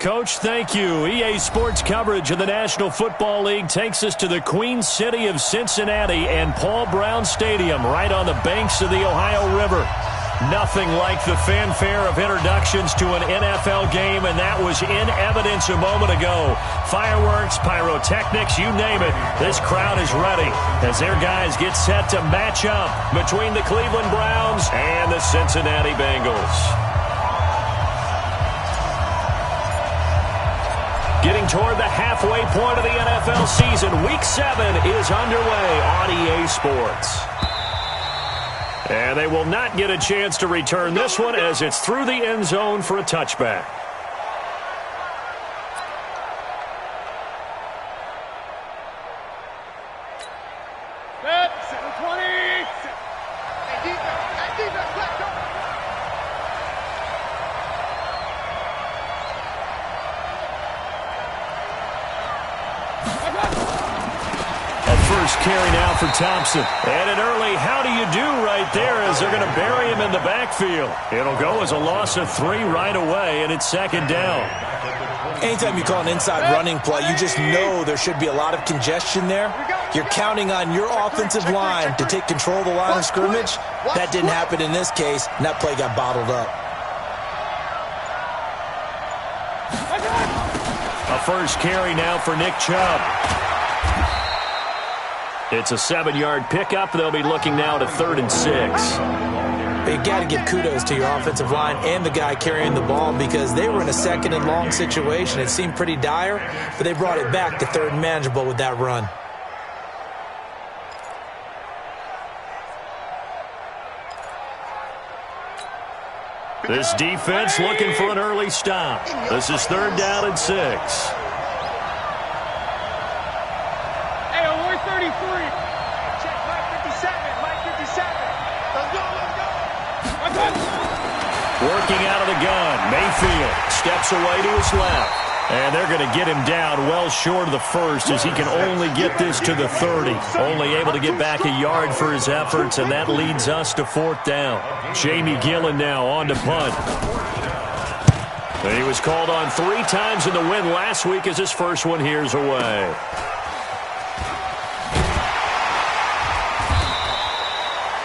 Coach. Thank you. EA Sports coverage of the National Football League takes us to the Queen City of Cincinnati and Paul Brown Stadium right on the banks of the Ohio River. Nothing like the fanfare of introductions to an NFL game, and that was in evidence a moment ago. Fireworks, pyrotechnics, you name it. This crowd is ready as their guys get set to match up between the Cleveland Browns and the Cincinnati Bengals. Getting toward the halfway point of the NFL season, Week 7 is underway on EA Sports. And they will not get a chance to return this one as it's through the end zone for a touchback. Carry now for Thompson. And an early how do you do right there as they're going to bury him in the backfield. It'll go as a loss of 3 right away, and it's second down. Anytime you call an inside running play, you just know there should be a lot of congestion there. You're counting on your offensive line to take control of the line of scrimmage. That didn't happen in this case, and that play got bottled up. A first carry now for Nick Chubb. It's a 7-yard pickup. They'll be looking now to 3rd and 6. You got to give kudos to your offensive line and the guy carrying the ball because they were in a 2nd and long situation. It seemed pretty dire, but they brought it back to 3rd and manageable with that run. This defense looking for an early stop. This is 3rd down and 6. Working out of the gun, Mayfield steps away to his left. And they're going to get him down well short of the first as he can only get this to the 30. Only able to get back a yard for his efforts, and that leads us to 4th down. Jamie Gillen now on to punt. And he was called on 3 times in the win last week as his first one here's away.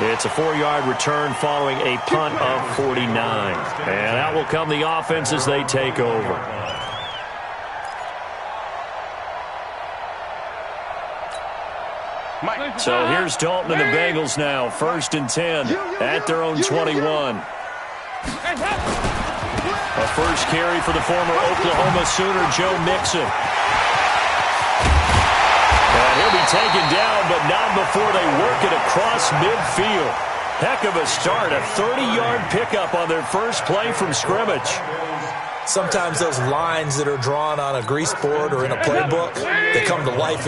It's a 4-yard return following a punt of 49. And out will come the offense as they take over. So here's Dalton and the Bengals now. 1st and 10 at their own 21. A first carry for the former Oklahoma Sooner, Joe Mixon. And he'll be taken down, but not before they work it across midfield. Heck of a start, a 30-yard pickup on their first play from scrimmage. Sometimes those lines that are drawn on a grease board or in a playbook, they come to life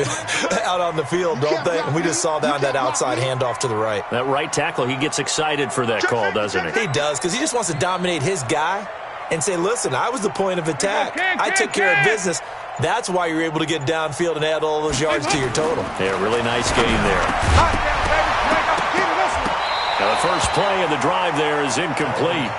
out on the field, don't they? And we just saw that outside handoff to the right. That right tackle, he gets excited for that call, doesn't he? He does, because he just wants to dominate his guy and say, listen, I was the point of attack. I took care of business. That's why you're able to get downfield and add all those yards to your total. Yeah, really nice game there. Now the first play of the drive there is incomplete.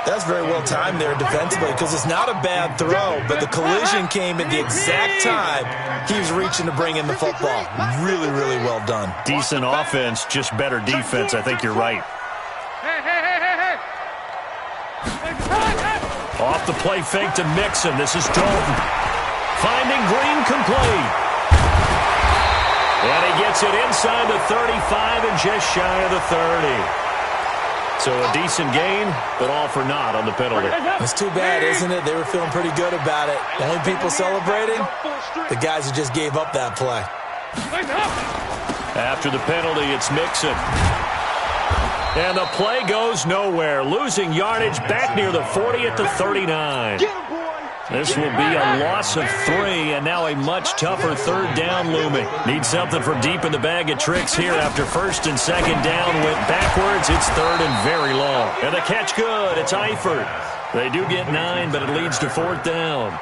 That's very well timed there defensively because it's not a bad throw, but the collision came at the exact time he was reaching to bring in the football. Really, really well done. Decent offense, just better defense. I think you're right. Off the play fake to Mixon. This is Dalton. Finding Green complete. And he gets it inside the 35 and just shy of the 30. So a decent gain, but all for naught on the penalty. It's too bad, isn't it? They were feeling pretty good about it. The only people celebrating, the guys who just gave up that play. After the penalty, it's Mixon. And the play goes nowhere. Losing yardage back near the 40 at the 39. This will be a loss of 3, and now a much tougher 3rd down looming. Need something from deep in the bag of tricks here after 1st and 2nd down went backwards. It's 3rd and very long. And the catch good. It's Eifert. They do get 9, but it leads to 4th down.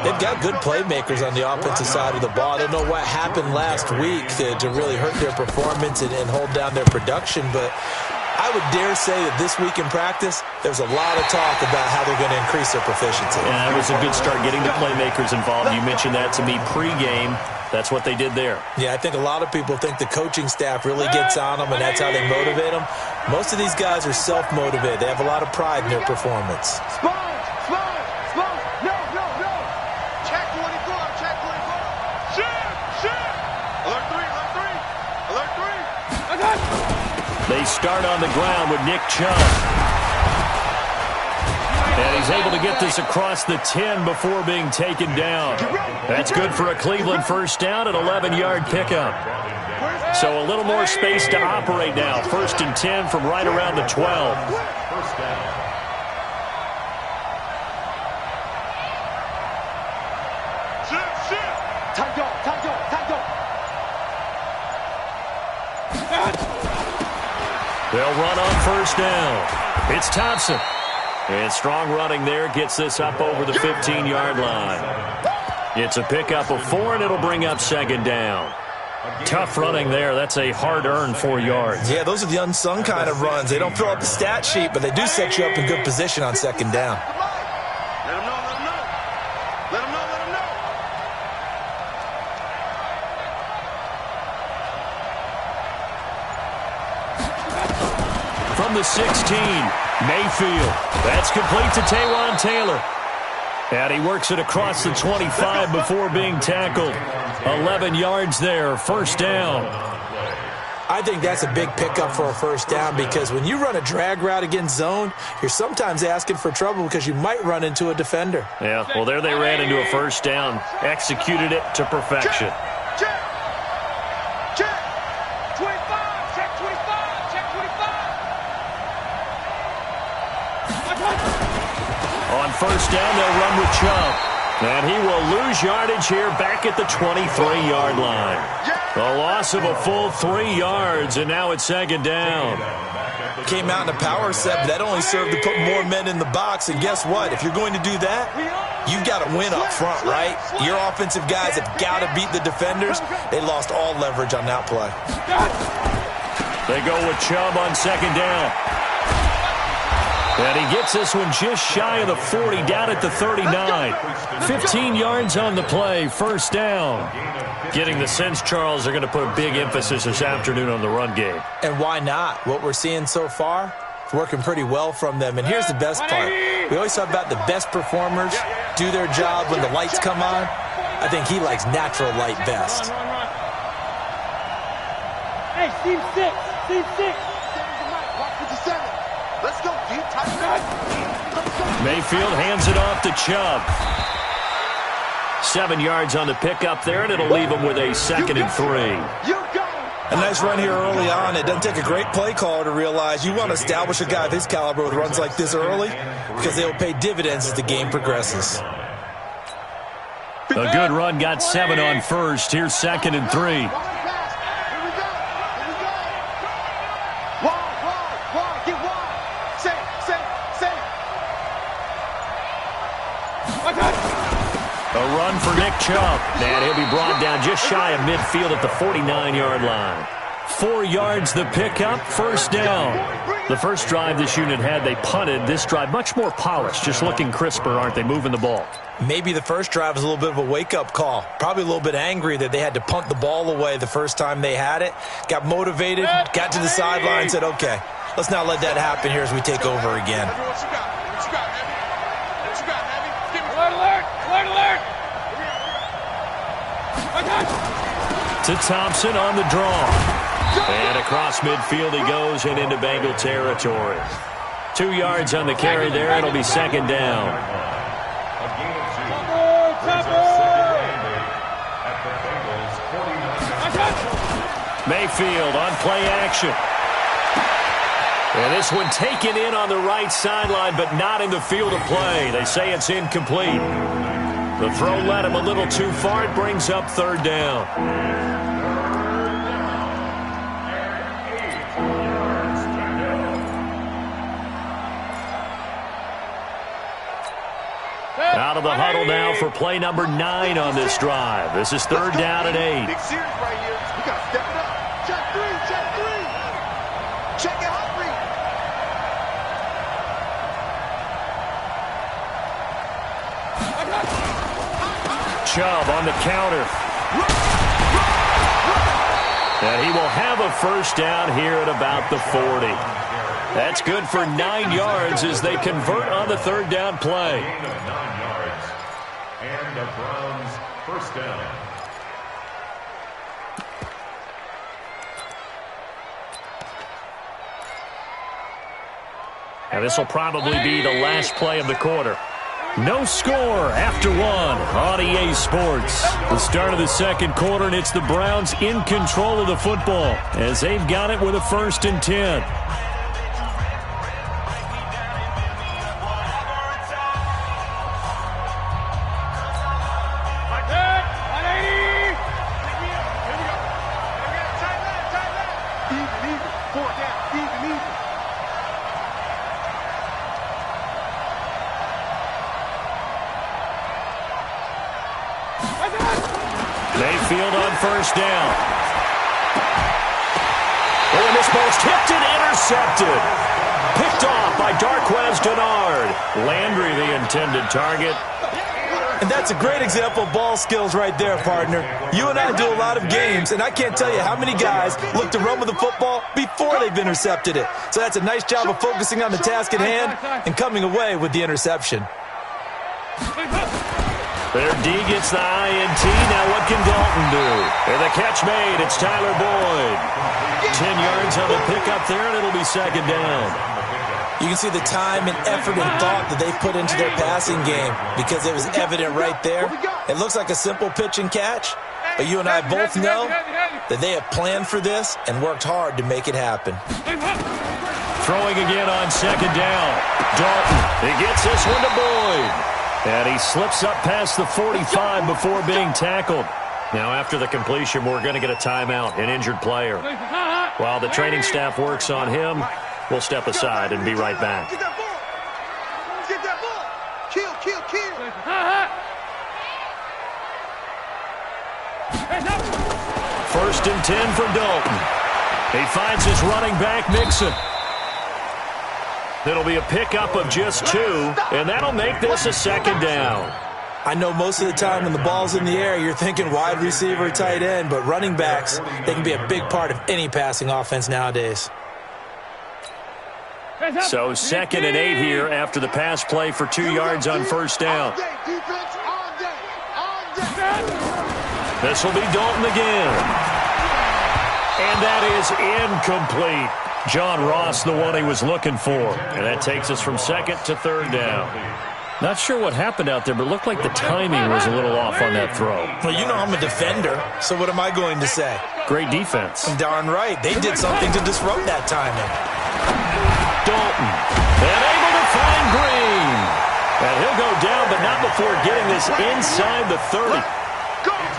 They've got good playmakers on the offensive side of the ball. I don't know what happened last week to really hurt their performance and hold down their production, but I would dare say that this week in practice, there's a lot of talk about how they're going to increase their proficiency. Yeah, that was a good start getting the playmakers involved. You mentioned that to me pregame. That's what they did there. Yeah, I think a lot of people think the coaching staff really gets on them, and that's how they motivate them. Most of these guys are self-motivated. They have a lot of pride in their performance. Check 24, check 24. Shoot. Alert 3. They start on the ground with Nick Chubb. And he's able to get this across the 10 before being taken down. That's good for a Cleveland first down, an 11-yard pickup. So a little more space to operate now. 1st and 10 from right around the 12. They'll run on 1st down. It's Thompson. And strong running there gets this up over the 15-yard line. It's a pickup of 4, and it'll bring up 2nd down. Tough running there. That's a hard-earned 4 yards. Yeah, those are the unsung kind of runs. They don't fill up the stat sheet, but they do set you up in good position on 2nd down. Let him know. From the 16, Mayfield. That's complete to Taywan Taylor. And he works it across the 25 before being tackled. 11 yards there, 1st down. I think that's a big pickup for a 1st down because when you run a drag route against zone, you're sometimes asking for trouble because you might run into a defender. Yeah, well, there they ran into a 1st down. Executed it to perfection. Check 25, check 25. On 1st down, they'll run with Chubb. And he will lose yardage here back at the 23-yard line. A loss of a full 3 yards, and now it's 2nd down. Came out in a power set, but that only served to put more men in the box. And guess what? If you're going to do that, you've got to win up front, right? Your offensive guys have got to beat the defenders. They lost all leverage on that play. They go with Chubb on 2nd down. And he gets this one just shy of the 40, down at the 39. 15 yards on the play, 1st down. Getting the sense, Charles, they're going to put a big emphasis this afternoon on the run game. And why not? What we're seeing so far, it's working pretty well from them. And here's the best part. We always talk about the best performers do their job when the lights come on. I think he likes natural light best. Hey, team 6. Let's go, deep. Mayfield hands it off to Chubb. 7 yards on the pickup there, and it'll leave him with a 2nd and 3. A nice run here early on. It doesn't take a great play caller to realize you want to establish a guy of his caliber with runs like this early because they will pay dividends as the game progresses. A good run, got 7 on 1st. Here's 2nd and 3. A run for Nick Chubb. And he'll be brought down just shy of midfield at the 49-yard line. 4 yards the pickup, 1st down. The first drive this unit had, they punted. This drive, much more polished, just looking crisper, aren't they, moving the ball? Maybe the first drive was a little bit of a wake-up call. Probably a little bit angry that they had to punt the ball away the first time they had it. Got motivated, got to the sideline, and said, okay, let's not let that happen here as we take over again. To Thompson on the draw. And across midfield he goes and into Bengal territory. 2 yards on the carry there. It'll be 2nd down. Mayfield on play action. And this one taken in on the right sideline, but not in the field of play. They say it's incomplete. The throw led him a little too far. It brings up 3rd down. Out of the huddle now for play number 9 on this drive. This is 3rd down and 8. Big series right here. We got to step it up. Check 3. Check it, Humphrey. Chubb on the counter. And he will have a first down here at about the 40. That's good for 9 yards as they convert on the third down play. 9 yards. And the Browns first down. And this will probably be the last play of the quarter. No score after one on EA Sports. The start of the second quarter, and it's the Browns in control of the football as they've got it with a 1st and 10. Mayfield on first down. Oh, and this ball's tipped and intercepted. Picked off by Darquez Denard. Landry, the intended target. And that's a great example of ball skills right there, partner. You and I do a lot of games, and I can't tell you how many guys look to run with the football before they've intercepted it. So that's a nice job of focusing on the task at hand and coming away with the interception. Their D gets the INT. Now what can Dalton do? And the catch made. It's Tyler Boyd. 10 yards on the pickup there, and it'll be second down. You can see the time and effort and thought that they've put into their passing game because it was evident right there. It looks like a simple pitch and catch, but you and I both know that they have planned for this and worked hard to make it happen. Throwing again on second down. Dalton, he gets this one to Boyd. And he slips up past the 45 before being tackled. Now, after the completion, we're going to get a timeout, an injured player. While the training staff works on him, we'll step aside and be right back. Get that ball. Get that ball. Kill, kill, kill. 1st and 10 for Dalton. He finds his running back, Mixon. It'll be a pickup of just 2, and that'll make this a second down. I know most of the time when the ball's in the air, you're thinking wide receiver, tight end, but running backs, they can be a big part of any passing offense nowadays. So 2nd and 8 here after the pass play for 2 yards on first down. This will be Dalton again. And that is incomplete. John Ross, the one he was looking for. And that takes us from 2nd to 3rd down. Not sure what happened out there, but it looked like the timing was a little off on that throw. Well, you know I'm a defender, so what am I going to say? Great defense. Darn right. They did something to disrupt that timing. Dalton. And able to find Green. And he'll go down, but not before getting this inside the 30.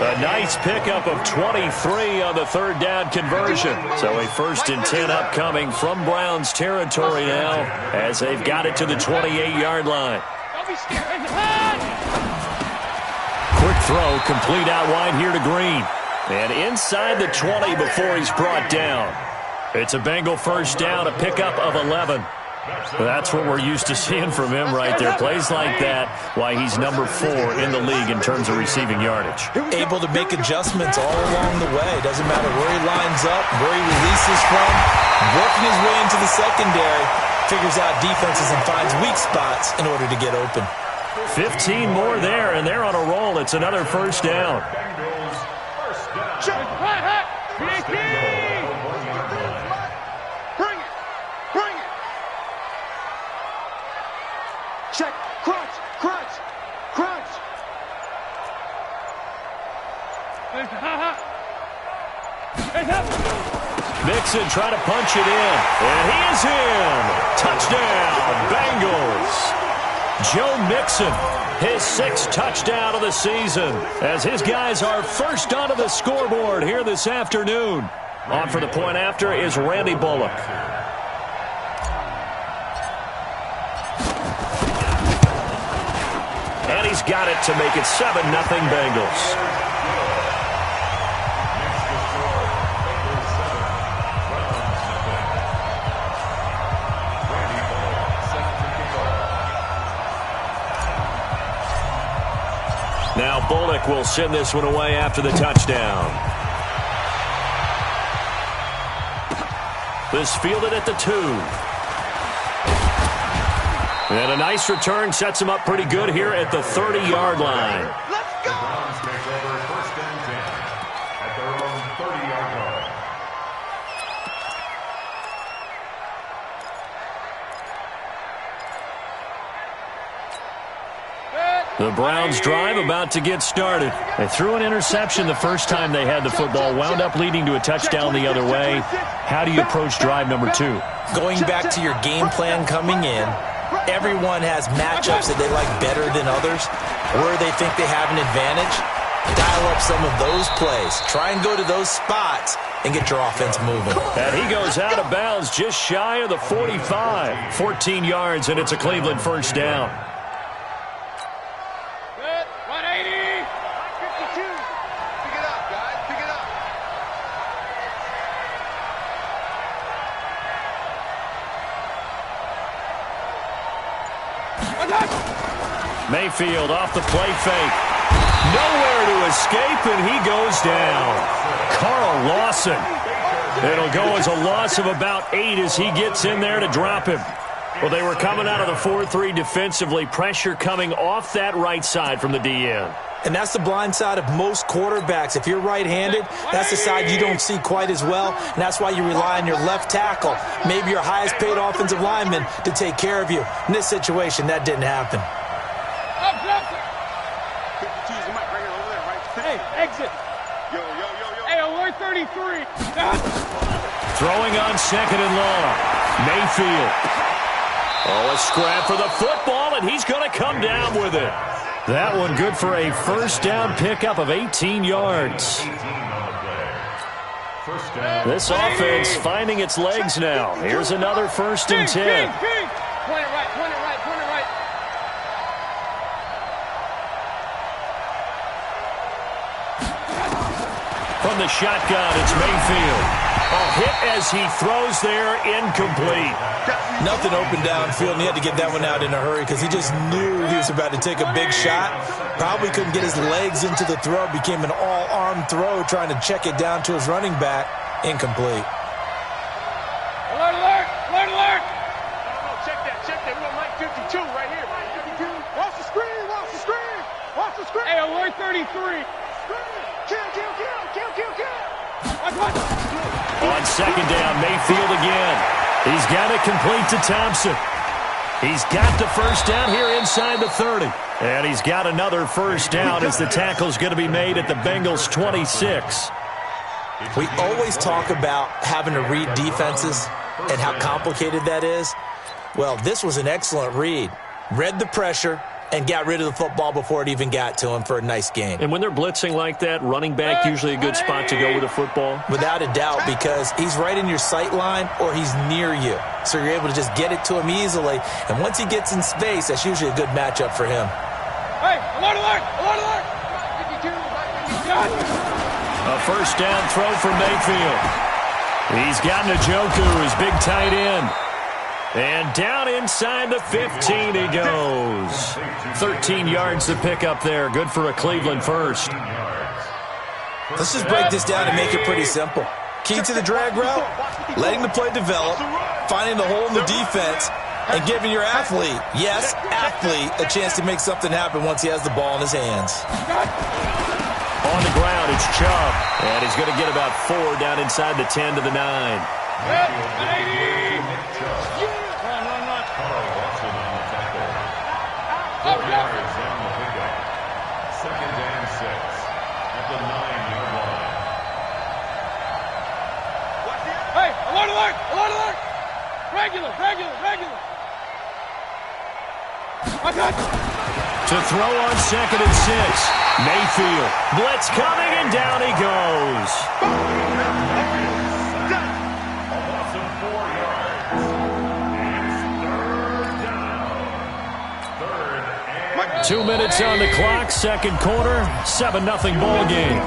A nice pickup of 23 on the 3rd down conversion. So a 1st and 10 upcoming from Browns territory now as they've got it to the 28-yard line. Quick throw, complete out wide here to Green. And inside the 20 before he's brought down. It's a Bengal first down, a pickup of 11. That's what we're used to seeing from him right there. Plays like that, why he's number 4 in the league in terms of receiving yardage. Able to make adjustments all along the way. Doesn't matter where he lines up, where he releases from. Working his way into the secondary. Figures out defenses and finds weak spots in order to get open. 15 more there, and they're on a roll. It's another first down. Check. Crunch. Crunch. Crunch. Mixon trying to punch it in. And he is in. Touchdown, Bengals. Joe Mixon, his 6th touchdown of the season, as his guys are first onto the scoreboard here this afternoon. On for the point after is Randy Bullock. And he's got it to make it 7-0 Bengals. Now Bullock will send this one away after the touchdown. This fielded at the 2. And a nice return sets him up pretty good here at the 30-yard line. Let's go! The Browns take over 1st and 10 at their own 30-yard line. The Browns drive about to get started. They threw an interception the first time they had the football, wound up leading to a touchdown the other way. How do you approach drive number 2? Going back to your game plan coming in, everyone has matchups that they like better than others, where they think they have an advantage. Dial up some of those plays. Try and go to those spots and get your offense moving. And he goes out of bounds just shy of the 45. 14 yards, and it's a Cleveland 1st down. Mayfield off the play fake. Nowhere to escape, and he goes down. Carl Lawson. It'll go as a loss of about 8 as he gets in there to drop him. Well, they were coming out of the 4-3 defensively. Pressure coming off that right side from the DN. And that's the blind side of most quarterbacks. If you're right-handed, that's the side you don't see quite as well, and that's why you rely on your left tackle, maybe your highest-paid offensive lineman, to take care of you. In this situation, that didn't happen. Hey, exit. Yo. Hey, alert 33. Throwing on 2nd and long. Mayfield. Oh, a scrap for the football, and he's going to come down with it. That one good for a 1st down pickup of 18 yards. This offense finding its legs now. Here's another 1st and 10. Point it right. From the shotgun, it's Mayfield. A hit as he throws there, incomplete. Nothing open downfield, and he had to get that one out in a hurry because he just knew he was about to take a big shot. Probably couldn't get his legs into the throw. Became an all-arm throw, trying to check it down to his running back. Incomplete. Alert. Check that. We got Mike 52 right here. 52. Watch the screen. Hey, alert 33. Kill. On 2nd down, Mayfield again. He's got it complete to Thompson. He's got the 1st down here inside the 30. And he's got another 1st down as the tackle's going to be made at the Bengals 26. We always talk about having to read defenses and how complicated that is. Well, this was an excellent read. Read the pressure and got rid of the football before it even got to him for a nice game. And when they're blitzing like that, running back usually a good spot to go with the football? Without a doubt, because he's right in your sight line or he's near you. So you're able to just get it to him easily. And once he gets in space, that's usually a good matchup for him. Hey, alert. A 1st down throw for Mayfield. He's got Njoku, his big tight end. And down inside the 15 he goes. 13 yards to pick up there. Good for a Cleveland 1st. Let's just break this down and make it pretty simple. Key to the drag route, letting the play develop, finding the hole in the defense, and giving your athlete, yes, athlete, a chance to make something happen once he has the ball in his hands. On the ground, it's Chubb. And he's going to get about 4 down inside the 10 to the 9. Alert! Regular! To throw on 2nd and 6. Mayfield. Blitz coming, and down he goes. A loss of 4 yards. It's 3rd down. 2 minutes on the clock, 2nd quarter, 7-0 ball game.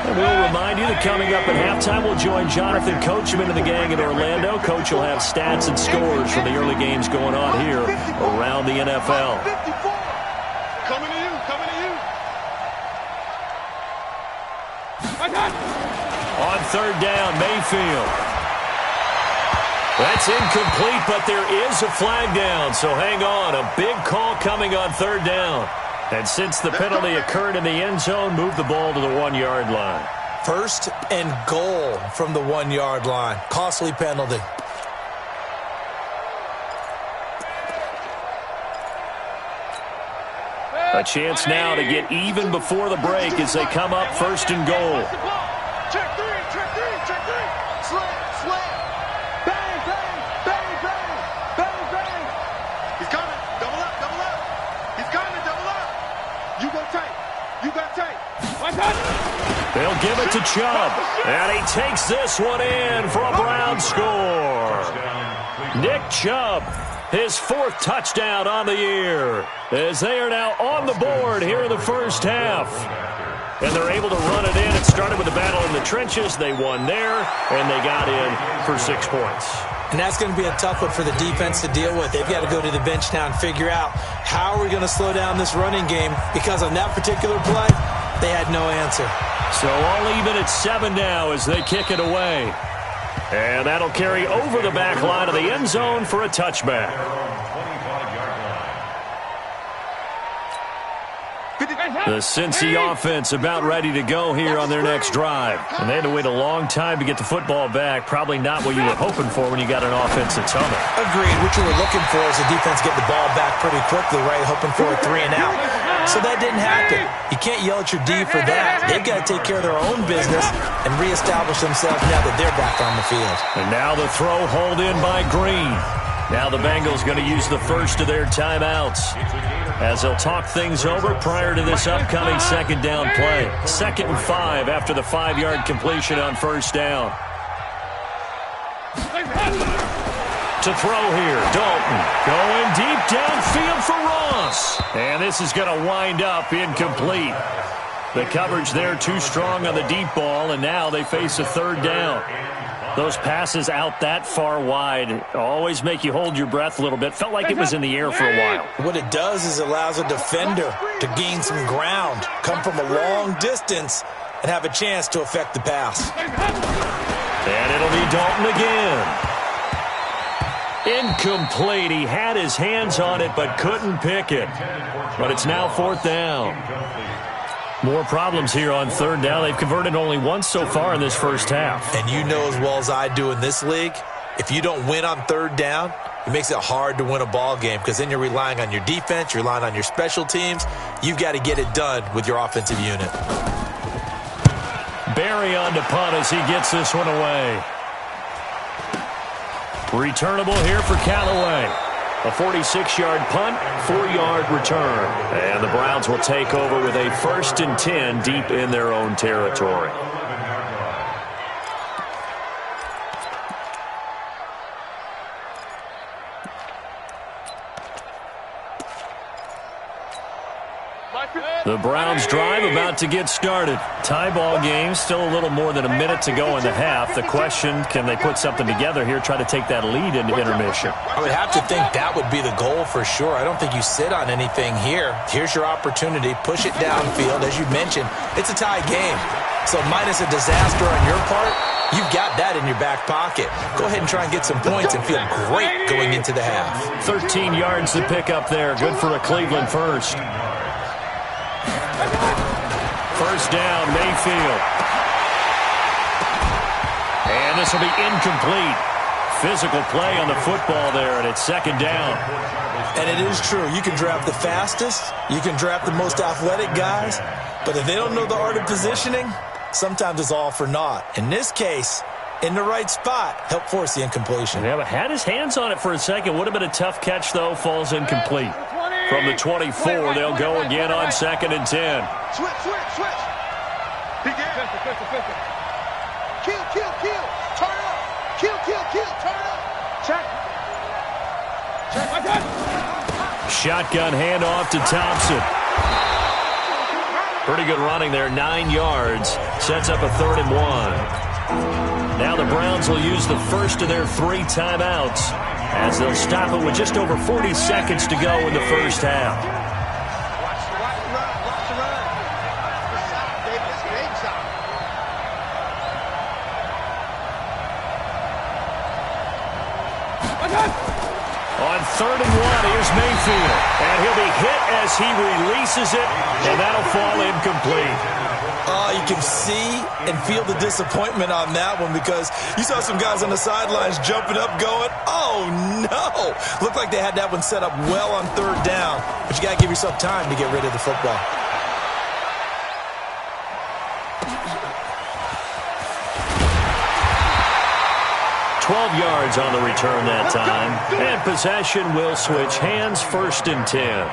And we'll remind you that coming up at halftime, we'll join Jonathan Coachman and the gang in Orlando. Coach will have stats and scores from the early games going on here around the NFL. Coming to you. On third down, Mayfield. That's incomplete, but there is a flag down, so hang on. A big call coming on third down. And since the penalty occurred in the end zone, move the ball to the 1-yard line. First and goal from the 1-yard line. Costly penalty. A chance now to get even before the break as they come up first and goal. Check three, check three, check three. Slam, slam. Bang, bang, bang, bang, bang, bang. He's coming. Double up, double up. He's coming, double up. You go tight. You got tight. They'll give it to Chubb. And he takes this one in for a Brown score. Nick Chubb, his 4th touchdown on the year, as they are now on the board here in the first half. And they're able to run it in. It started with a battle in the trenches. They won there, and they got in for 6 points. And that's going to be a tough one for the defense to deal with. They've got to go to the bench now and figure out how are we going to slow down this running game, because on that particular play, they had no answer. So all even at 7 now as they kick it away. And that'll carry over the back line of the end zone for a touchback. The Cincy offense about ready to go here on their next drive. And they had to wait a long time to get the football back. Probably not what you were hoping for when you got an offense that's humming. Agreed. What you were looking for is the defense get the ball back pretty quickly, right? Hoping for a 3 and out. So that didn't happen. You can't yell at your D for that. They've got to take care of their own business and reestablish themselves now that they're back on the field. And now the throw hauled in by Green. Now the Bengals going to use the first of their timeouts as they'll talk things over prior to this upcoming second down play. 2nd and 5 after the 5-yard completion on first down. To throw here, Dalton going deep downfield for Ross. And this is going to wind up incomplete. The coverage there too strong on the deep ball, and now they face a 3rd down. Those passes out that far wide always make you hold your breath a little bit. Felt like it was in the air for a while. What it does is it allows a defender to gain some ground, come from a long distance, and have a chance to affect the pass. And it'll be Dalton again. Incomplete. He had his hands on it but couldn't pick it. But it's now 4th down. More problems here on 3rd down. They've converted only once so far in this first half. And you know as well as I do in this league, if you don't win on 3rd down, it makes it hard to win a ball game because then you're relying on your defense, you're relying on your special teams. You've got to get it done with your offensive unit. Barry on to punt as he gets this one away. Returnable here for Canale. A 46-yard punt, 4-yard return. And the Browns will take over with a 1st and 10 deep in their own territory. The Browns drive about to get started. Tie ball game, still a little more than a minute to go in the half. The question, can they put something together here, try to take that lead into intermission? I would have to think that would be the goal for sure. I don't think you sit on anything here. Here's your opportunity. Push it downfield. As you mentioned, it's a tie game. So minus a disaster on your part, you've got that in your back pocket. Go ahead and try and get some points and feel great going into the half. 13 yards to pick up there. Good for a Cleveland first. First down, Mayfield. And this will be incomplete. Physical play on the football there, and it's 2nd down. And it is true. You can draft the fastest. You can draft the most athletic guys. But if they don't know the art of positioning, sometimes it's all for naught. In this case, in the right spot, help force the incompletion. Yeah, but had his hands on it for a second. Would have been a tough catch, though. Falls incomplete. From the 24, they'll go again on 2nd and 10. Switch, switch, switch. Begin. Kill, kill, kill. Turn up. Kill, kill, kill. Turn up. Check. Check. Shotgun handoff to Thompson. Pretty good running there, 9 yards. Sets up a 3rd and 1. Now the Browns will use the first of their 3 timeouts as they'll stop it with just over 40 seconds to go in the first half. Watch the run. Watch the run. On 3rd and 1, here's Mayfield. And he'll be hit as he releases it, and that'll fall incomplete. You can see and feel the disappointment on that one because you saw some guys on the sidelines jumping up going, oh, no. Looked like they had that one set up well on 3rd down, but you got to give yourself time to get rid of the football. Yards on the return that time. And possession will switch hands, 1st and 10.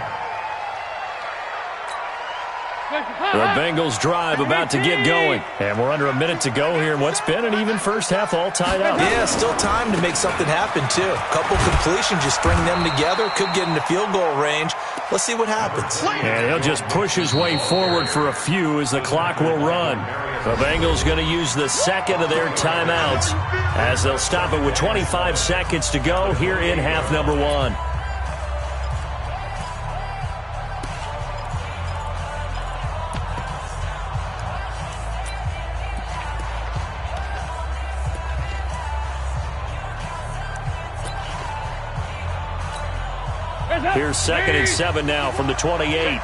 The Bengals drive about to get going. And we're under a minute to go here in what's been an even first half, all tied up. Yeah, still time to make something happen, too. Couple completions, you string them together, could get into field goal range. Let's see what happens. And he'll just push his way forward for a few as the clock will run. The Bengals going to use the 2nd of their timeouts as they'll stop it with 25 seconds to go here in half number 1. Here's 2nd and 7 now from the 28.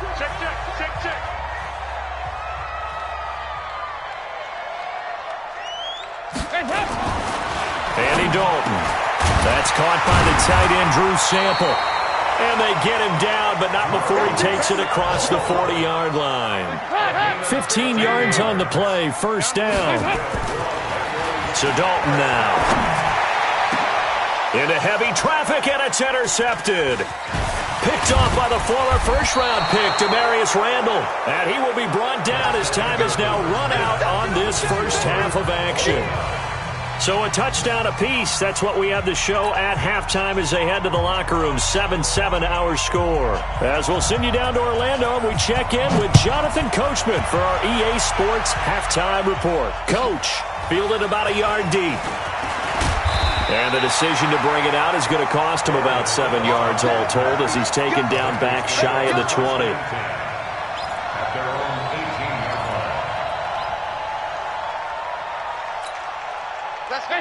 Andy Dalton. That's caught by the tight end, Drew Sample. And they get him down, but not before he takes it across the 40-yard line. 15 yards on the play, 1st down. So Dalton now. Into heavy traffic, and it's intercepted. Picked off by the former first-round pick, Demarius Randall. And he will be brought down as time is now run out on this first half of action. So a touchdown apiece. That's what we have to show at halftime as they head to the locker room. 7-7 our score. As we'll send you down to Orlando, we check in with Jonathan Coachman for our EA Sports halftime report. Coach, fielded about a yard deep. And the decision to bring it out is going to cost him about 7 yards all told as he's taken down back shy of the 20.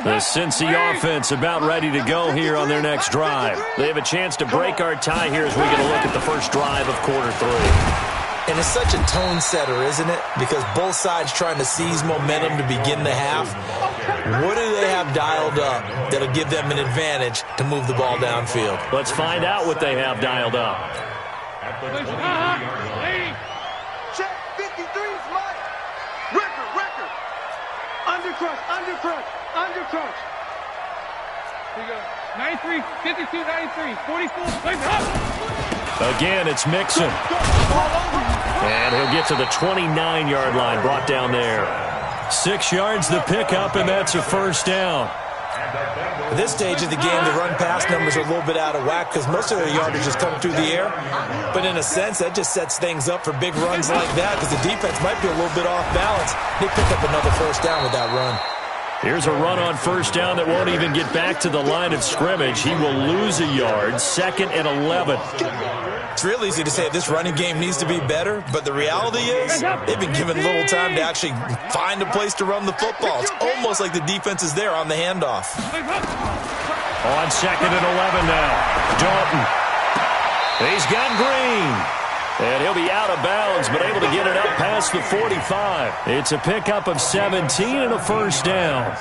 The Cincy offense about ready to go here on their next drive. They have a chance to break our tie here as we get a look at the first drive of quarter 3. And it's such a tone setter, isn't it? Because both sides trying to seize momentum to begin the half. What do they have dialed up that'll give them an advantage to move the ball downfield? Let's find out what they have dialed up. Check 53's Mike. Record. Undercrush. Here you go. 93, 52, 93, 44. Again, it's Mixon. And he'll get to the 29-yard line, brought down there. 6 yards the pickup, and that's a 1st down. At this stage of the game, the run-pass numbers are a little bit out of whack because most of their yardage is coming through the air. But in a sense, that just sets things up for big runs like that because the defense might be a little bit off balance. They pick up another 1st down with that run. Here's a run on 1st down that won't even get back to the line of scrimmage. He will lose a yard, 2nd and 11. It's real easy to say this running game needs to be better, but the reality is they've been given little time to actually find a place to run the football. It's almost like the defense is there on the handoff. On 2nd and 11 now. Dalton. He's got Green. And he'll be out of bounds, but able to get it up past the 45. It's a pickup of 17 and a 1st down.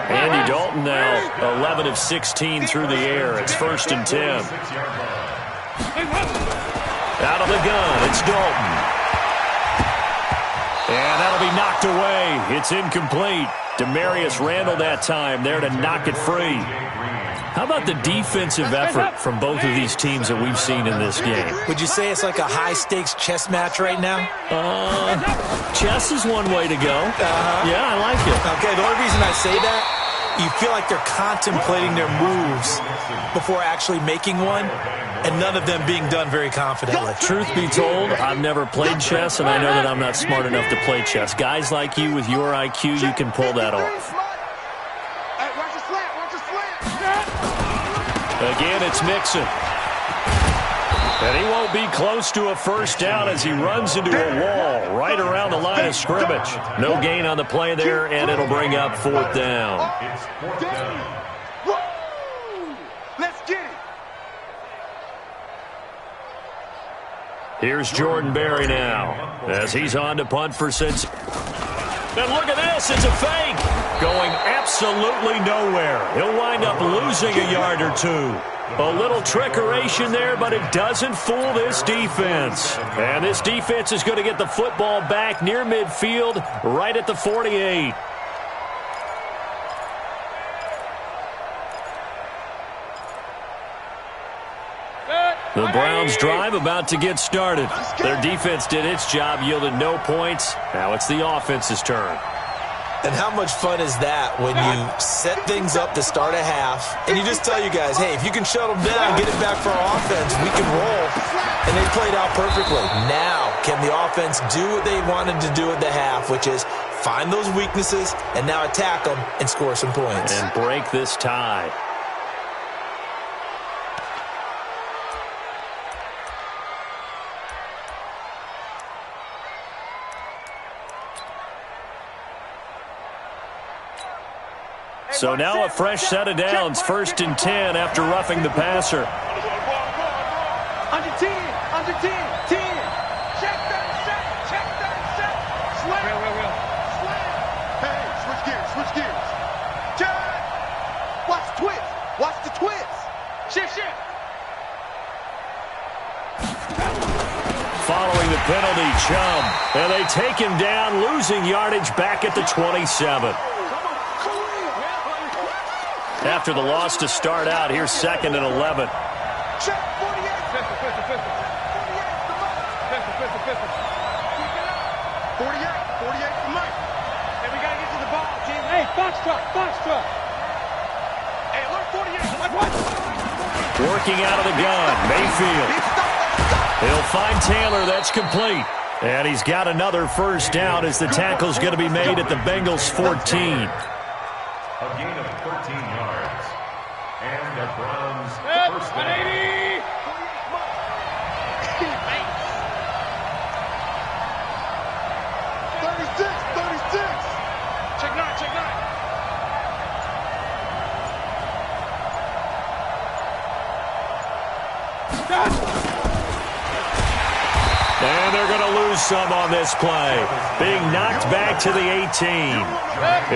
Andy Dalton now 11 of 16 through the air. It's 1st and 10. Out of the gun, it's Dalton. And that'll be knocked away. It's incomplete. Demarius Randall that time there to knock it free. How about the defensive effort from both of these teams that we've seen in this game? Would you say it's like a high-stakes chess match right now? Chess is one way to go. Yeah, I like it. Okay, the only reason I say that, you feel like they're contemplating their moves before actually making one, and none of them being done very confidently. Truth be told, I've never played chess, and I know that I'm not smart enough to play chess. Guys like you with your IQ, you can pull that off. Again, it's Mixon. And he won't be close to a 1st down as he runs into a wall right around the line of scrimmage. No gain on the play there, and it'll bring up 4th down. Here's Jordan Berry now as he's on to punt for Cincinnati. And look at this. It's a fake. Going absolutely nowhere. He'll wind up losing a yard or two. A little trickeration there, but it doesn't fool this defense. And this defense is going to get the football back near midfield, right at the 48. The Browns' drive about to get started. Their defense did its job, yielded no points. Now it's the offense's turn. And how much fun is that when you set things up to start a half, and you just tell you guys, hey, if you can shut them down, get it back for our offense, we can roll. And they played out perfectly. Now, can the offense do what they wanted to do at the half, which is find those weaknesses and now attack them and score some points. And break this tie. So now a fresh set of downs, 1st and 10 after roughing the passer. Under 10, 10. Check that, slam. Slam. Hey, switch gears. Check. Watch the twist. Shift. Following the penalty, Chubb. And they take him down, losing yardage back at the 27. After the loss to start out, here's 2nd and 11. Check 48. 48 for Mike. Hey, we got to get to the ball, team. Hey, box truck. Hey, alert 48. What? Working out of the gun, Mayfield. He'll find Taylor. That's complete. And he's got another first down as the tackle's going to be made at the Bengals' 14. A gain of 13 yards. And the Browns first down. 180. 36. Check nine. And they're going to lose some on this play. Being knocked back to the 18.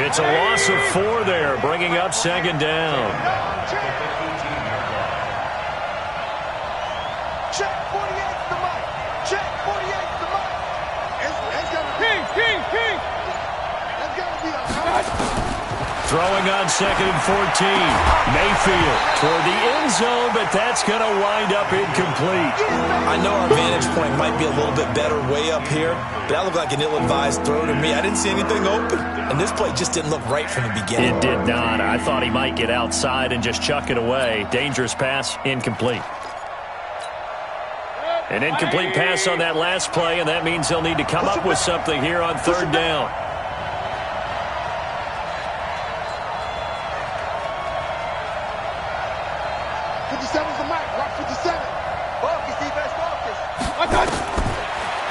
It's a loss of 4 there, bringing up 2nd down. Check 48 to Mike. King. That's got to be a Throwing on 2nd and 14. Mayfield toward the end zone, but that's going to wind up incomplete. I know our vantage point might be a little bit better way up here, but that looked like an ill-advised throw to me. I didn't see anything open, and this play just didn't look right from the beginning. It did not. I thought he might get outside and just chuck it away. Dangerous pass, incomplete. An incomplete pass on that last play, and that means they'll need to come up with something here on 3rd down.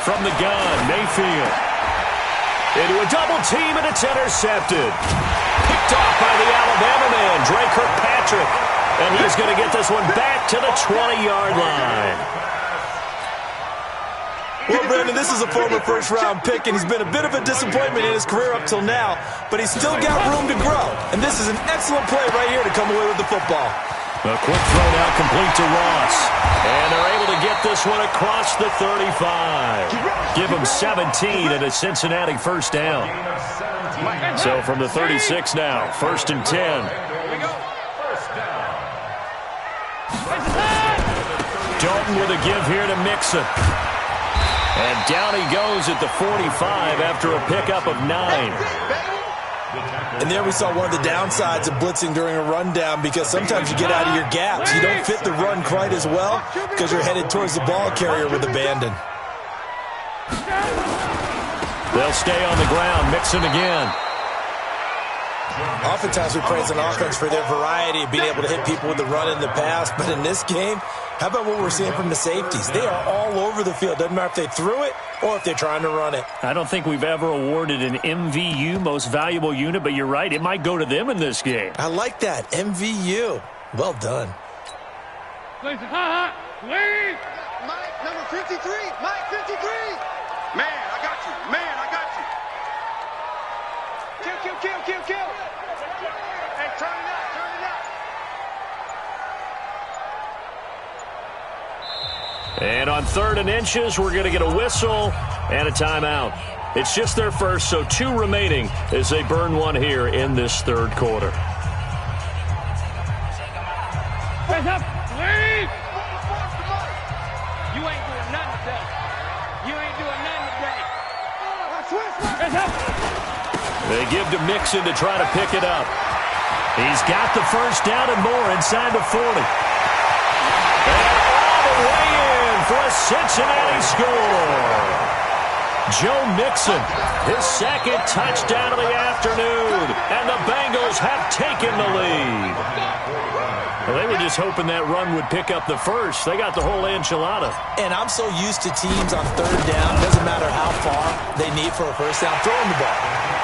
From the gun, Mayfield. Into a double team, and it's intercepted. Picked off by the Alabama man, Dre Kirkpatrick. And he's going to get this one back to the 20-yard line. Well, Brandon, this is a former first-round pick, and he's been a bit of a disappointment in his career up till now, but he's still got room to grow. And this is an excellent play right here to come away with the football. A quick throw now complete to Ross. And they're able to get this one across the 35. Give him 17 and a Cincinnati first down. So from the 36 now, 1st and 10. Dalton with a give here to Mixon. And down he goes at the 45 after a pickup of 9. And there we saw one of the downsides of blitzing during a rundown, because sometimes you get out of your gaps. You don't fit the run quite as well because you're headed towards the ball carrier with abandon. They'll stay on the ground. Mixon again. Oftentimes we praise an offense for their variety of being able to hit people with the run and the pass. But in this game, how about what we're seeing from the safeties? They are all over the field. Doesn't matter if they threw it or if they're trying to run it. I don't think we've ever awarded an MVU, most valuable unit, but you're right. It might go to them in this game. I like that. MVU. Well done. Please. Mike, number 53. Mike, 53. Man, I got you. Man, I got you. Kill. Hey, turn it up. And on 3rd and inches, we're going to get a whistle and a timeout. It's just their first, so 2 remaining as they burn one here in this 3rd quarter. Hands up, please. You ain't doing nothing today. Hands up. They give to Mixon to try to pick it up. He's got the first down and more inside the 40. And all the way in for a Cincinnati score. Joe Mixon, his 2nd touchdown of the afternoon, and the Bengals have taken the lead. Well, they were just hoping that run would pick up the first. They got the whole enchilada. And I'm so used to teams on 3rd down, it doesn't matter how far they need for a first down, throwing the ball.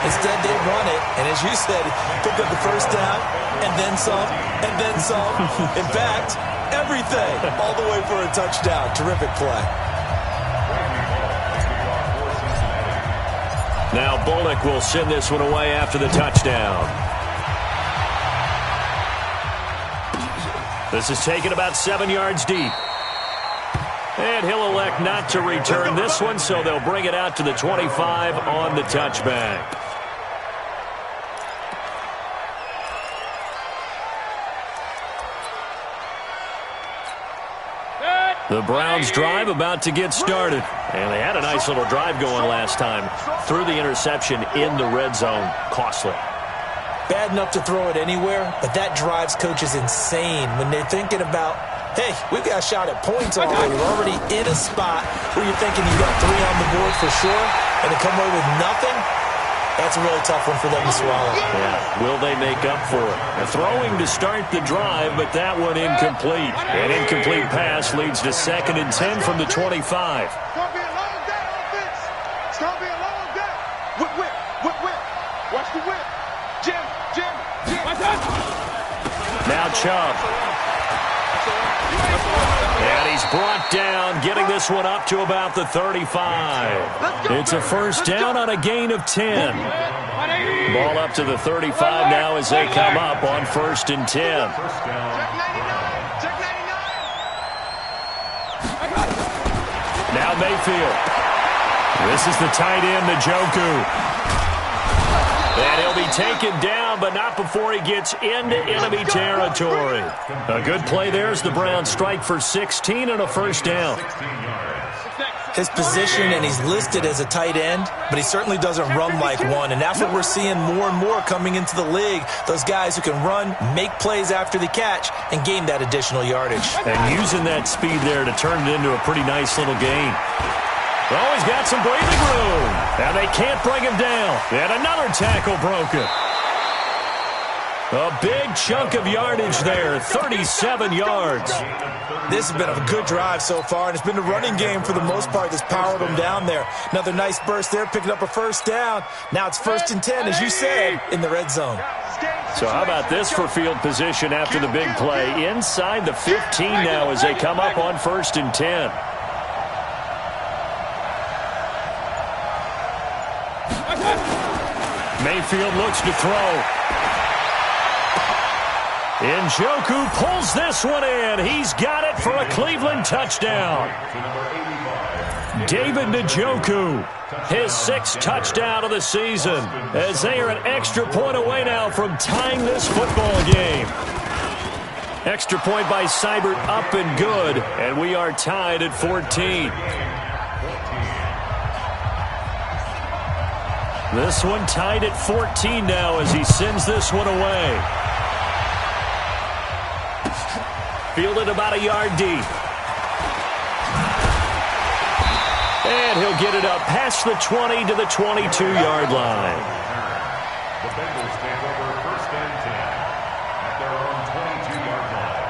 Instead, they run it, and as you said, pick up the first down, and then some, and then some. In fact, everything, all the way for a touchdown. Terrific play. Now Bullock will send this one away after the touchdown. This is taken about 7 yards deep. And he'll elect not to return this one, so they'll bring it out to the 25 on the touchback. The Browns drive about to get started. And they had a nice little drive going last time. Threw the interception in the red zone. Costly. Bad enough to throw it anywhere, but that drives coaches insane when they're thinking about, hey, we've got a shot at points already. We're already in a spot where you're thinking you've got 3 on the board for sure, and to come away with nothing, that's a really tough one for them to swallow. Yeah. Will they make up for it? A throwing to start the drive, but that one incomplete. An incomplete pass leads to 2nd and 10 from the 25. It's gonna be a long day, offense. It's gonna be a long day. Whip. Watch the whip. Jim. Now Chubb. And he's brought down, getting this one up to about the 35. It's a first down on a gain of 10. Ball up to the 35 now as they come up on 1st and 10. Check 99. Now Mayfield. This is the tight end, Njoku. And he'll be taken down, but not before he gets into enemy territory. A good play there as the Browns strike for 16 and a first down. His position, and he's listed as a tight end, but he certainly doesn't run like one, and that's what we're seeing more and more coming into the league. Those guys who can run, make plays after the catch, and gain that additional yardage. And using that speed there to turn it into a pretty nice little gain. Oh, he's got some breathing room. Now they can't bring him down. And another tackle broken. A big chunk of yardage there, 37 yards. This has been a good drive so far, and it's been the running game for the most part that's powered them down there. Another nice burst there, picking up a first down. Now it's 1st and 10, as you said, in the red zone. So how about this for field position after the big play? Inside the 15 now as they come up on 1st and 10. Mayfield looks to throw. Njoku pulls this one in. He's got it for a Cleveland touchdown. David Njoku, his 6th touchdown of the season, as they are an extra point away now from tying this football game. Extra point by Seibert up and good, and we are tied at 14. This one tied at 14 now as he sends this one away. Fielded about a yard deep. And he'll get it up past the 20 to the 22-yard line. The Bengals take over 1st and 10 at their own 22-yard line.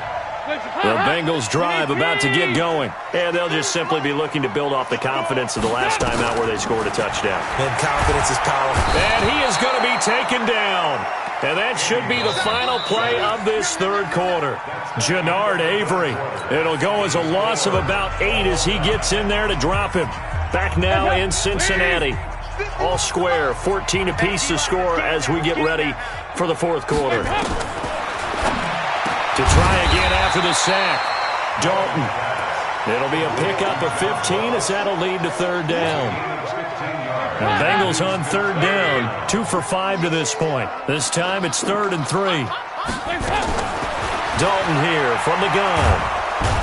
The Bengals drive about to get going. And they'll just simply be looking to build off the confidence of the last time out where they scored a touchdown. And confidence is powerful. And he is going to be taken down. And that should be the final play of this third quarter. Jannard Avery. It'll go as a loss of about 8 as he gets in there to drop him. Back now in Cincinnati. All square, 14 apiece to score as we get ready for the fourth quarter. To try again after the sack, Dalton. It'll be a pickup of 15 as that'll lead to third down. The Bengals on third down, 2 for 5 to this point. This time it's 3rd and 3. Dalton here from the gun.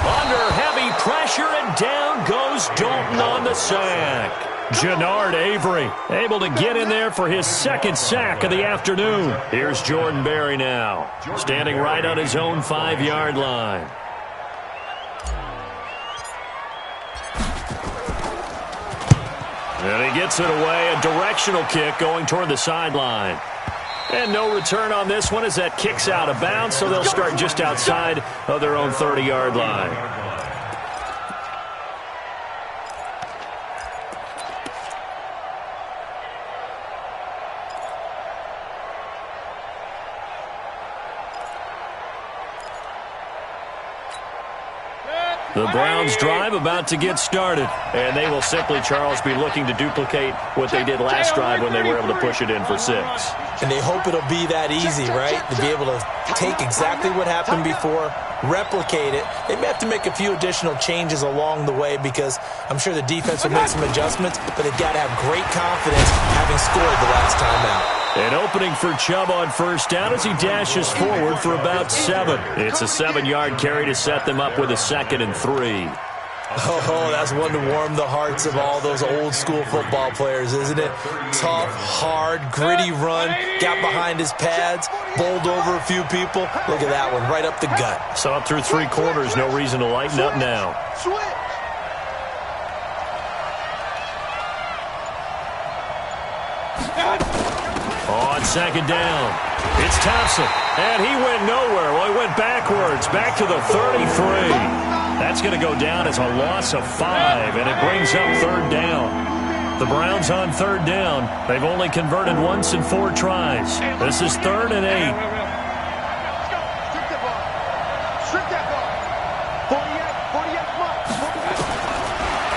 Under heavy pressure, and down goes Dalton on the sack. Jannard Avery able to get in there for his 2nd sack of the afternoon. Here's Jordan Berry now, standing right on his own 5-yard line. And he gets it away, a directional kick going toward the sideline. And no return on this one as that kicks out of bounds, so they'll start just outside of their own 30-yard line. The Browns drive about to get started, and they will simply, Charles, be looking to duplicate what they did last drive when they were able to push it in for 6. And they hope it'll be that easy, right? To be able to take exactly what happened before, replicate it. They may have to make a few additional changes along the way because I'm sure the defense will make some adjustments, but they've got to have great confidence having scored the last time out. An opening for Chubb on first down as he dashes forward for about 7. It's a 7-yard carry to set them up with a 2nd and 3. Oh, that's one to warm the hearts of all those old-school football players, isn't it? Tough, hard, gritty run, got behind his pads, bowled over a few people. Look at that one, right up the gut. Saw it through 3 quarters, no reason to lighten up now. On 2nd down, it's Thompson, and he went nowhere. Well, he went backwards, back to the 33. That's going to go down as a loss of 5, and it brings up 3rd down. The Browns on 3rd down. They've only converted once in 4 tries. This is 3rd and 8.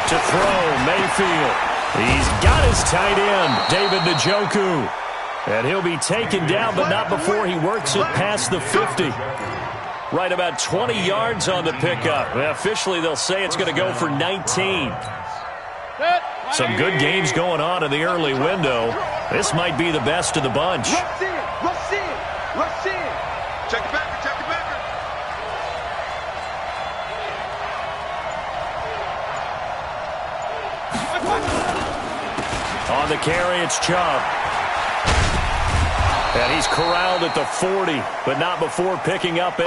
To throw, Mayfield. He's got his tight end, David Njoku. And he'll be taken down, but not before he works it past the 50. Right about 20 yards on the pickup. Officially, they'll say it's going to go for 19. Some good games going on in the early window. This might be the best of the bunch. Rush in. Check it back, check it back. On the carry, it's Chubb. And he's corralled at the 40, but not before picking up 8.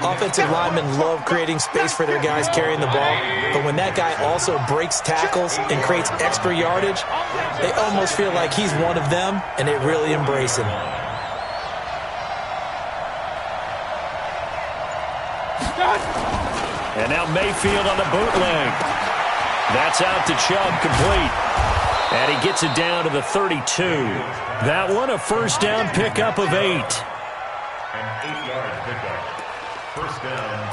Offensive linemen love creating space for their guys carrying the ball, but when that guy also breaks tackles and creates extra yardage, they almost feel like he's one of them, and they really embrace him. And now Mayfield on the bootleg. That's out to Chubb, complete. And he gets it down to the 32. That one, a first down pickup of 8. An 8-yard pickup. First down,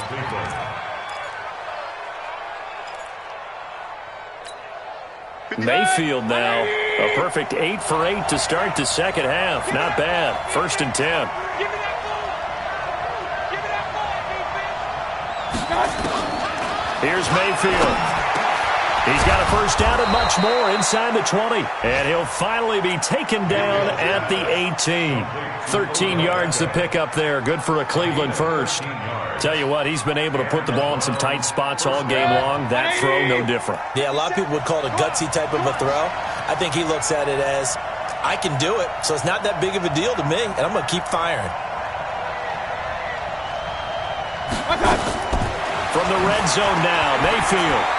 Cleveland. Mayfield now, a perfect 8 for 8 to start the second half. Not bad. 1st and 10. Give me that ball. Give me that ball, defense. Here's Mayfield. He's got a first down and much more inside the 20. And he'll finally be taken down at the 18. 13 yards to pick up there. Good for a Cleveland first. Tell you what, he's been able to put the ball in some tight spots all game long. That throw, no different. Yeah, a lot of people would call it a gutsy type of a throw. I think he looks at it as, I can do it, so it's not that big of a deal to me, and I'm going to keep firing. From the red zone now, Mayfield.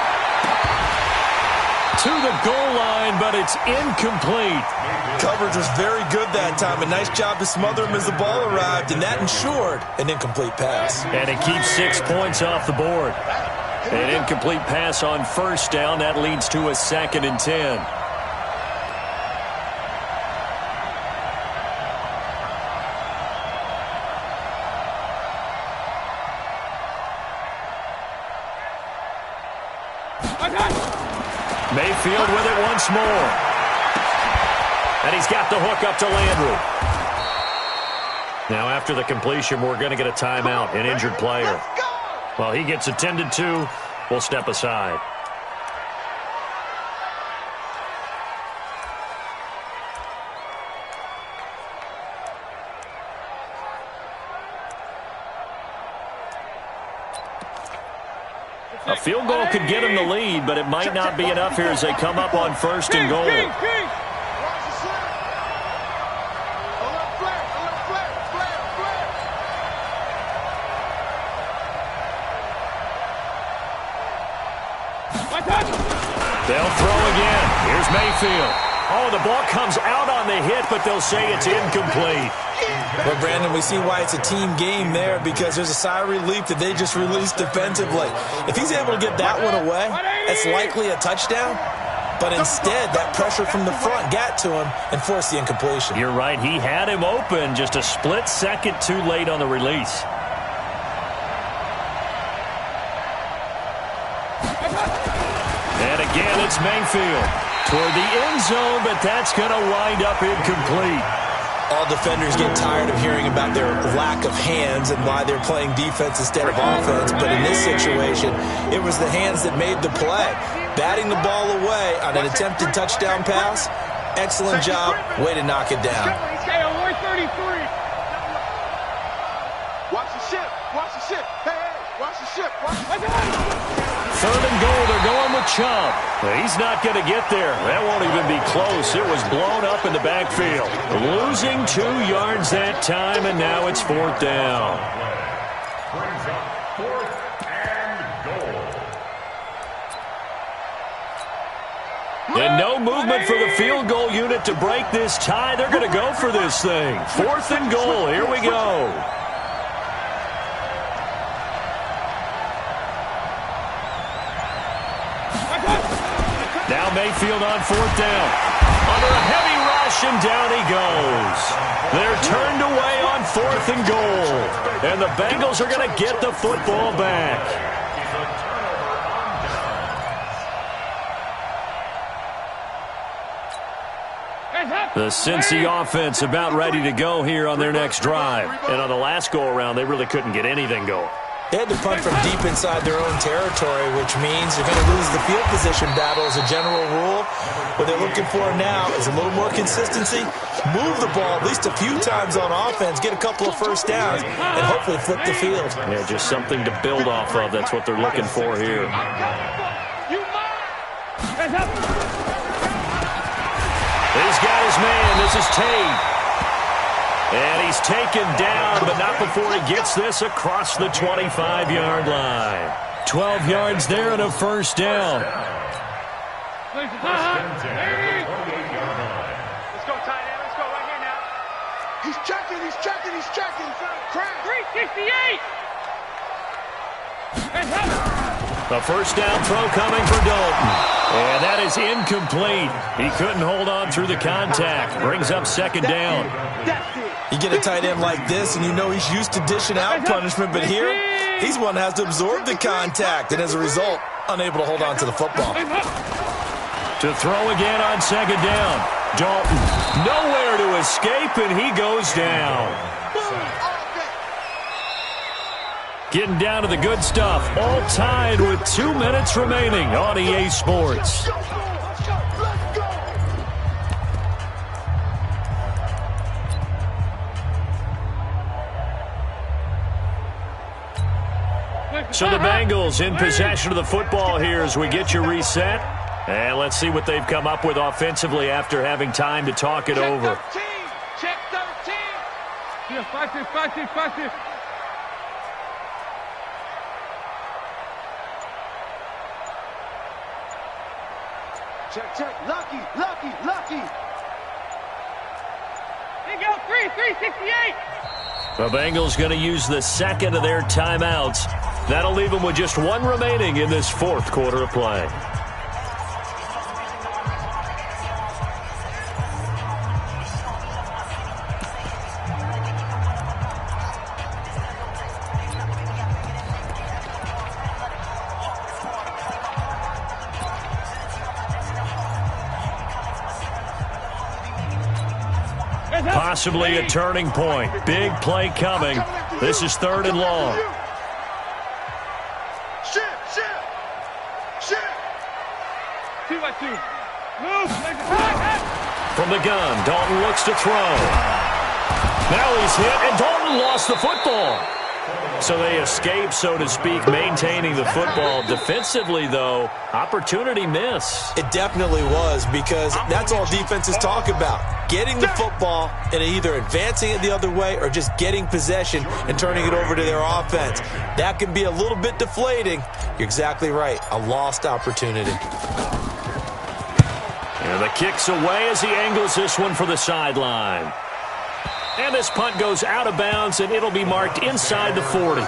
To the goal line, but it's incomplete. Coverage was very good that time. A nice job to smother him as the ball arrived, and that ensured an incomplete pass. And it keeps 6 points off the board. An incomplete pass on first down. That leads to a 2nd and 10. Mayfield with it once more. And he's got the hook up to Landry. Now after the completion, we're going to get a timeout, an injured player. While he gets attended to, we'll step aside. A field goal could get him the lead, but it might not be enough here as they come up on 1st and goal. They'll throw again. Here's Mayfield. Oh, the ball comes out on the hit, but they'll say it's incomplete. Well, Brandon, we see why it's a team game there, because there's a sigh of relief that they just released defensively. If he's able to get that one away, it's likely a touchdown. But instead, that pressure from the front got to him and forced the incompletion. You're right. He had him open, just a split second too late on the release. And again, it's Mayfield toward the end zone, but that's going to wind up incomplete. All defenders get tired of hearing about their lack of hands and why they're playing defense instead of offense. But in this situation, it was the hands that made the play. Batting the ball away on an attempted touchdown pass. Excellent job. Way to knock it down. Watch the ship. Watch the ship. Hey, watch the ship. Watch the ship. 3rd and goal, they're going with Chubb. He's not going to get there. That won't even be close. It was blown up in the backfield. Losing 2 yards that time, and now it's 4th down. Brings up 4th and goal. And no movement for the field goal unit to break this tie. They're going to go for this thing. 4th and goal. Here we go. Now Mayfield on 4th down. Under a heavy rush, and down he goes. They're turned away on 4th and goal. And the Bengals are going to get the football back. The Cincy offense about ready to go here on their next drive. And on the last go-around, they really couldn't get anything going. They had to punt from deep inside their own territory, which means they're going to lose the field position battle as a general rule. What they're looking for now is a little more consistency, move the ball at least a few times on offense, get a couple of first downs, and hopefully flip the field. Yeah, just something to build off of. That's what they're looking for here. He's got his man. This is Tate. And he's taken down, but not before he gets this across the 25-yard line. 12 yards there and a 1st down. Let's go, tight end. Let's go right here now. He's checking. He's checking. He's checking. Crash. 368. A 1st down throw coming for Dalton. And that is incomplete. He couldn't hold on through the contact. Brings up 2nd down. You get a tight end like this, and you know he's used to dishing out punishment, but here, he's one that has to absorb the contact, and as a result, unable to hold on to the football. To throw again on 2nd down. Dalton nowhere to escape, and he goes down. Getting down to the good stuff. All tied with 2 minutes remaining on EA Sports. So the Bengals in possession of the football here as we get you reset. And let's see what they've come up with offensively after having time to talk it over. Check 13. Yeah, 5-6. Check. Lucky. Here you go, 368. The Bengals going to use the 2nd of their timeouts. That'll leave them with just 1 remaining in this 4th quarter of play. Possibly a turning point. Big play coming. This is 3rd and long. Shift. 2-2. Move. From the gun, Dalton looks to throw. Now he's hit, and Dalton lost the football. So they escape, so to speak, maintaining the football. Defensively, though, opportunity miss. It definitely was, because that's all defenses talk about. Getting the football and either advancing it the other way or just getting possession and turning it over to their offense. That can be a little bit deflating. You're exactly right. A lost opportunity. And the kick's away as he angles this one for the sideline. And this punt goes out of bounds, and it'll be marked inside the 40.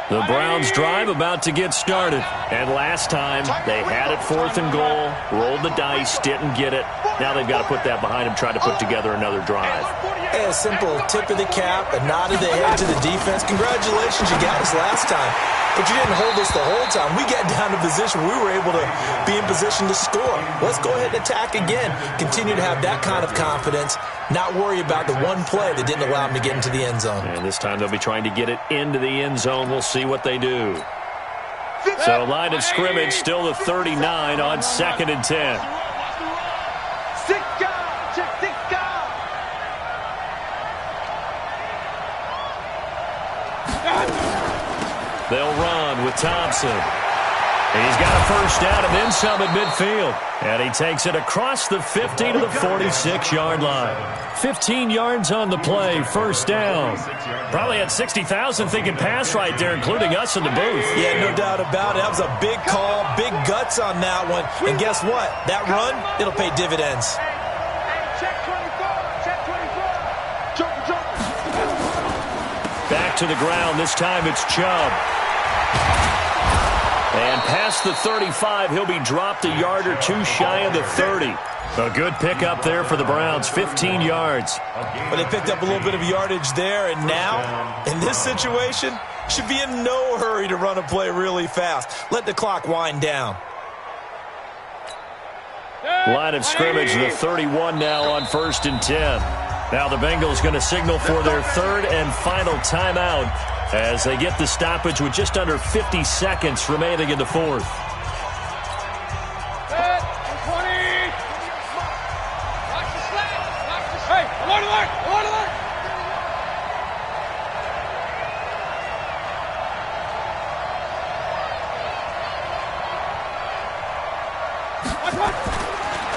The Browns drive about to get started. And last time, they had it 4th and goal, rolled the dice, didn't get it. Now they've got to put that behind them, try to put together another drive. A simple tip of the cap, a nod of the head to the defense. Congratulations, you got us last time. But you didn't hold us the whole time. We got down to position. We were able to be in position to score. Let's go ahead and attack again. Continue to have that kind of confidence. Not worry about the one play that didn't allow them to get into the end zone. And this time they'll be trying to get it into the end zone. We'll see what they do. So line of scrimmage, still the 39 on 2nd and 10. They'll run with Thompson. He's got a first down and then some at midfield. And he takes it across the 50 to the 46-yard line. 15 yards on the play, first down. Probably had 60,000 thinking pass right there, including us in the booth. Yeah, no doubt about it. That was a big call, big guts on that one. And guess what? That run, it'll pay dividends. Back to the ground. This time it's Chubb. And past the 35, he'll be dropped a yard or two shy of the 30. A good pickup there for the Browns, 15 yards. Well, they picked up a little bit of yardage there, and now, in this situation, should be in no hurry to run a play really fast. Let the clock wind down. Line of scrimmage, the 31 now on 1st and 10. Now the Bengals going to signal for their 3rd and final timeout as they get the stoppage with just under 50 seconds remaining in the 4th.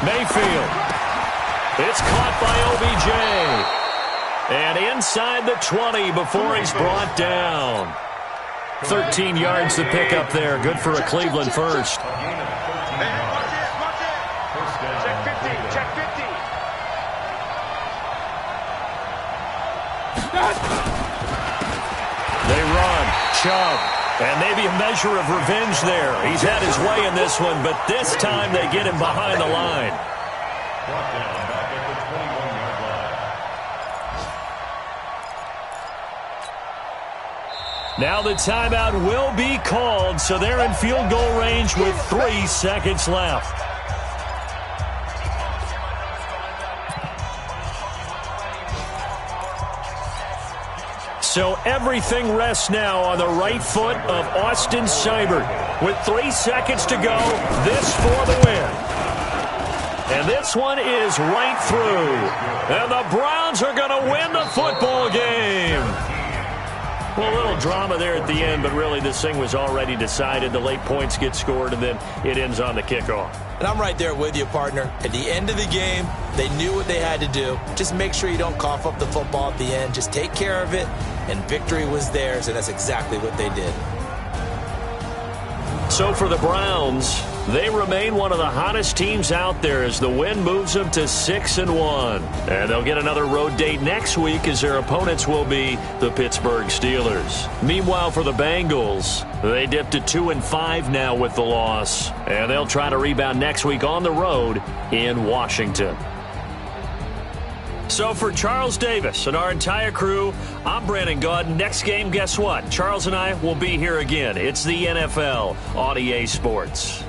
Mayfield. It's caught by OBJ. And inside the 20 before he's brought down. 13 yards to pick up there. Good for a Cleveland first. Check 50. Check 50. They run. Chubb. And maybe a measure of revenge there. He's had his way in this one, but this time they get him behind the line. Now the timeout will be called, so they're in field goal range with 3 seconds left. So everything rests now on the right foot of Austin Seibert. With 3 seconds to go, this for the win. And this one is right through. And the Browns are going to win the football game. Well, a little drama there at the end, but really this thing was already decided. The late points get scored, and then it ends on the kickoff. And I'm right there with you, partner. At the end of the game, they knew what they had to do. Just make sure you don't cough up the football at the end. Just take care of it, and victory was theirs, and that's exactly what they did. So for the Browns, they remain one of the hottest teams out there as the win moves them to 6-1. And they'll get another road date next week as their opponents will be the Pittsburgh Steelers. Meanwhile, for the Bengals, they dipped to 2-5 now with the loss. And they'll try to rebound next week on the road in Washington. So for Charles Davis and our entire crew, I'm Brandon Gaudin. Next game, guess what? Charles and I will be here again. It's the NFL on EA Sports.